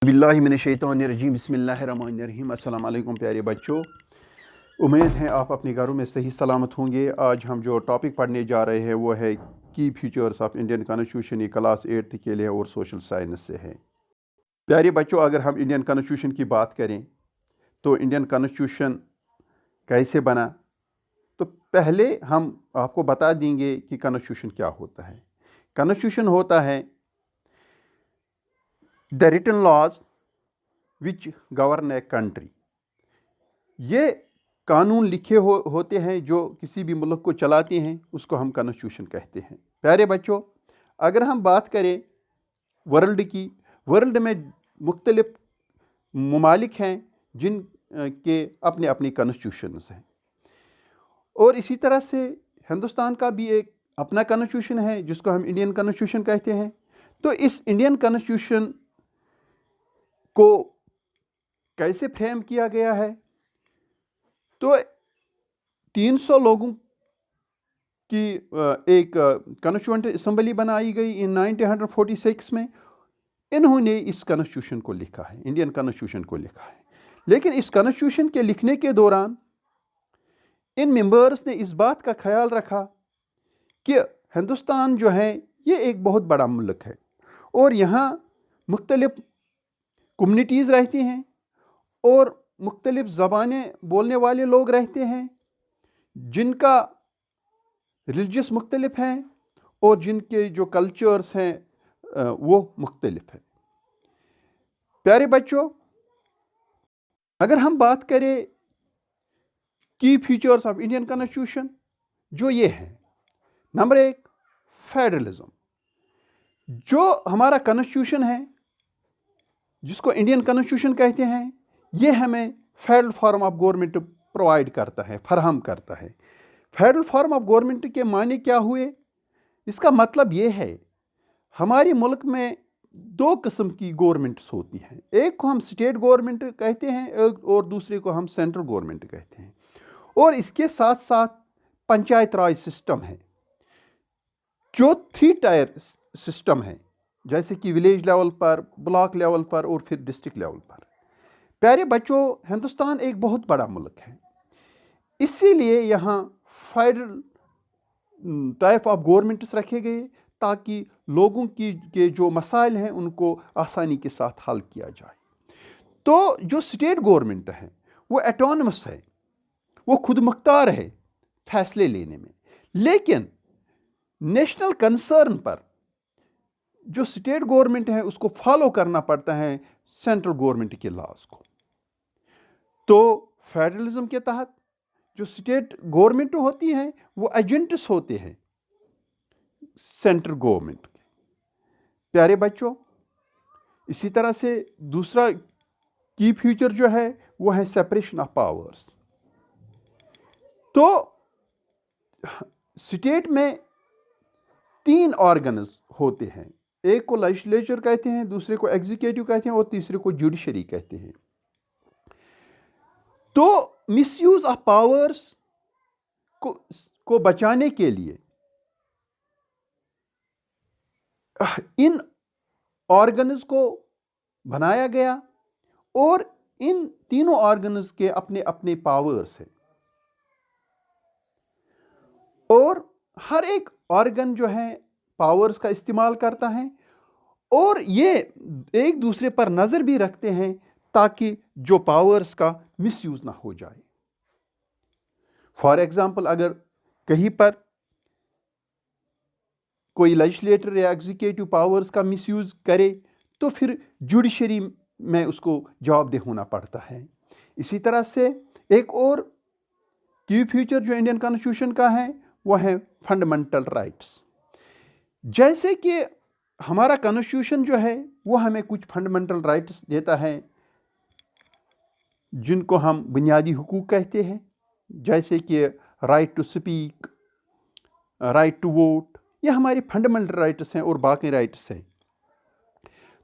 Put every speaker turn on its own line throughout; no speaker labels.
बिल्लाहि मिनश्शैतानिर्रजीम बिस्मिल्लाहिर्रहमानिर्रहीम। अस्सलाम वालेकुम प्यारे बच्चों, उम्मीद है आप अपने घरों में सही सलामत होंगे। आज हम जो टॉपिक पढ़ने जा रहे हैं वो है की फीचर्स ऑफ इंडियन कॉन्स्टिट्यूशन। ये क्लास 8th के लिए और सोशल साइंस से है। प्यारे बच्चों, अगर हम इंडियन कॉन्स्टिट्यूशन की बात करें तो इंडियन कॉन्स्टिट्यूशन कैसे बना, तो पहले हम आपको बता देंगे कि कॉन्स्टिट्यूशन क्या होता है। कॉन्स्टिट्यूशन होता है the written laws which govern a country. ये कानून लिखे होते हैं जो किसी भी मुल्क को चलाते हैं, उसको हम कॉन्स्टिट्यूशन कहते हैं। प्यारे बच्चों, अगर हम बात करें वर्ल्ड की, वर्ल्ड में मुख्तलिफ ममालिक हैं जिन के अपने अपने कॉन्स्टिट्यूशंस हैं, और इसी तरह से हिंदुस्तान का भी एक अपना कॉन्स्टिट्यूशन है जिसको हम इंडियन कॉन्स्टिट्यूशन कहते हैं। तो इस इंडियन कॉन्स्टिट्यूशन को कैसे फ्रेम किया गया है, तो 300 लोगों की एक कॉन्स्टिट्यूएंट असम्बली बनाई गई इन 1946 में। इन्होंने इस कॉन्स्टिट्यूशन को लिखा है, इंडियन कॉन्स्टिट्यूशन को लिखा है। लेकिन इस कॉन्स्टिट्यूशन के लिखने के दौरान इन मेंबर्स ने इस बात का ख्याल रखा कि हिंदुस्तान जो है ये एक बहुत बड़ा मुल्क है और यहाँ मुख्तलिफ कम्युनिटीज़ रहती हैं और मुख्तलिफ ज़बानें बोलने वाले लोग रहते हैं, जिनका रिलीजियस मुख्तलिफ हैं और जिनके जो कल्चर्स हैं वो मुख्तलिफ हैं। प्यारे बच्चों, अगर हम बात करें की फीचर्स ऑफ इंडियन कॉन्स्टिट्यूशन, जो ये है, नंबर 1 फेडरलिज्म। जो हमारा कॉन्स्टिट्यूशन है जिसको इंडियन कॉन्स्टिट्यूशन कहते हैं, ये हमें federal form of government provide करता है, फराहम करता है। फेडरल फॉर्म ऑफ गवर्नमेंट के माने क्या हुए? इसका मतलब ये है हमारे मुल्क में 2 किस्म की गवर्नमेंट्स होती हैं। एक को हम स्टेट गवर्नमेंट कहते हैं और दूसरे को हम सेंट्रल गवर्नमेंट कहते हैं। और इसके साथ साथ पंचायत राज सिस्टम है जो 3 टायर सिस्टम है, जैसे कि विलेज लेवल पर, ब्लॉक लेवल पर और फिर डिस्ट्रिक्ट लेवल पर। प्यारे बच्चों, हिंदुस्तान एक बहुत बड़ा मुल्क है, इसीलिए यहाँ फेडरल टाइप ऑफ गवर्नमेंट्स रखे गए ताकि लोगों की के जो मसाइल हैं उनको आसानी के साथ हल किया जाए। तो जो स्टेट गवर्नमेंट है वो एटोनमस है, वो खुद मुख्तार है फैसले लेने में, लेकिन नेशनल कंसर्न पर जो स्टेट गवर्नमेंट है उसको फॉलो करना पड़ता है सेंट्रल गवर्नमेंट के लॉज को। तो फेडरलिज्म के तहत जो स्टेट गवर्नमेंट होती हैं वो एजेंट्स होते हैं सेंट्रल गवर्नमेंट के। प्यारे बच्चों, इसी तरह से दूसरा की फीचर जो है वो है सेपरेशन ऑफ पावर्स। तो स्टेट में 3 ऑर्गन्स होते हैं, एक को लेजिस्लेचर कहते हैं, दूसरे को एग्जीक्यूटिव कहते हैं और तीसरे को जुडिशरी कहते हैं। तो मिसयूज ऑफ पावर्स को बचाने के लिए इन ऑर्गन्स को बनाया गया और इन तीनों ऑर्गन्स के अपने अपने पावर्स हैं और हर एक ऑर्गन जो है पावर्स का इस्तेमाल करता है और ये एक दूसरे पर नज़र भी रखते हैं ताकि जो पावर्स का मिसयूज ना हो जाए। फॉर एग्जांपल, अगर कहीं पर कोई लेजिस्लेटर या एग्जीक्यूटिव पावर्स का मिसयूज करे तो फिर जुडिशरी में उसको जवाबदेह होना पड़ता है। इसी तरह से एक और की फीचर जो इंडियन कॉन्स्टिट्यूशन का है वो है फंडामेंटल राइट्स। जैसे कि हमारा कॉन्स्टिट्यूशन जो है वो हमें कुछ फंडामेंटल राइट्स देता है जिनको हम बुनियादी हुकूक कहते हैं, जैसे कि right to speak, right to vote, ये हमारे फंडामेंटल राइट्स हैं और बाकी राइट्स हैं।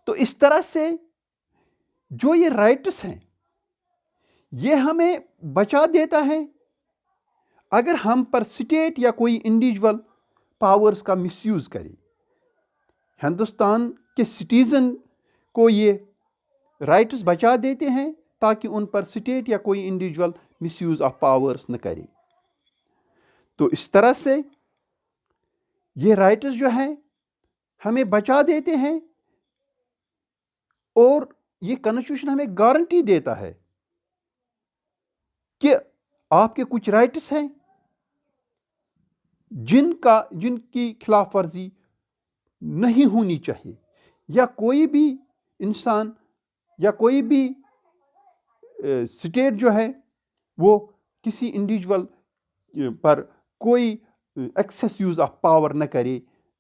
तो इस तरह से जो ये राइट्स हैं ये हमें बचा देता है अगर हम पर स्टेट या कोई इंडिविजुअल पावर्स का मिसयूज करे। हिंदुस्तान के सिटीज़न को ये رائٹس بچا دیتے ہیں تاکہ ان پر اسٹیٹ یا کوئی individual miss use of powers نہ کرے. تو اس طرح سے یہ رائٹس جو ہیں ہمیں بچا دیتے ہیں اور یہ کنسٹیٹیوشن ہمیں گارنٹی دیتا ہے کہ آپ کے کچھ رائٹس ہیں جن کی خلاف ورزی نہیں ہونی چاہیے، یا کوئی بھی انسان یا کوئی بھی اسٹیٹ جو ہے وہ کسی انڈیویجول پر کوئی ایکسیس یوز آف پاور نہ کرے.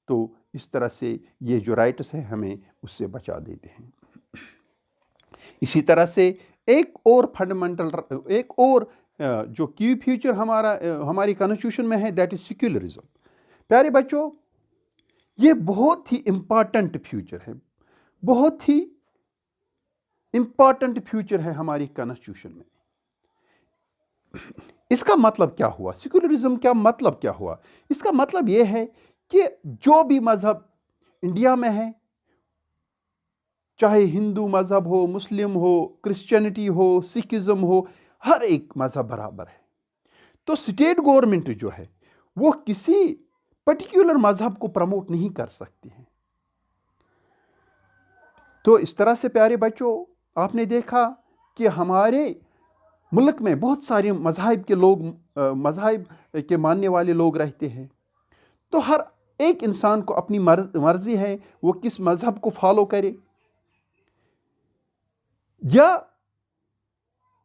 تو اس طرح سے یہ جو رائٹس ہیں ہمیں اس سے بچا دیتے ہیں. اسی طرح سے ایک اور فنڈامنٹل، ایک اور جو کی فیچر ہماری کانسٹیٹیوشن میں ہے، دیٹ از سیکولرزم. پیارے بچوں، یہ بہت ہی امپارٹنٹ فیچر ہے، بہت ہی امپارٹنٹ فیچر ہے ہماری کانسٹیٹیوشن میں. اس کا مطلب کیا ہوا؟ سیکولرزم کا مطلب کیا ہوا؟ اس کا مطلب یہ ہے کہ جو بھی مذہب انڈیا میں ہے، چاہے ہندو مذہب ہو، مسلم ہو، کرسچینٹی ہو، سکھزم ہو، ہر ایک مذہب برابر ہے. تو اسٹیٹ گورنمنٹ جو ہے وہ کسی پرٹیکولر مذہب کو پروموٹ نہیں کر سکتی ہے. تو اس طرح سے پیارے بچوں، آپ نے دیکھا کہ ہمارے ملک میں بہت سارے مذاہب کے ماننے والے لوگ رہتے ہیں. تو ہر ایک انسان کو اپنی مرضی ہے وہ کس مذہب کو فالو کرے، یا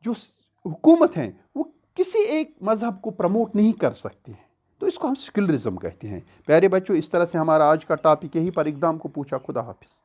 جو حکومت ہیں وہ کسی ایک مذہب کو پروموٹ نہیں کر سکتے ہیں. تو اس کو ہم سیکولرزم کہتے ہیں. پیارے بچوں، اس طرح سے ہمارا آج کا ٹاپک یہی پر اقدام کو پوچھا. خدا حافظ.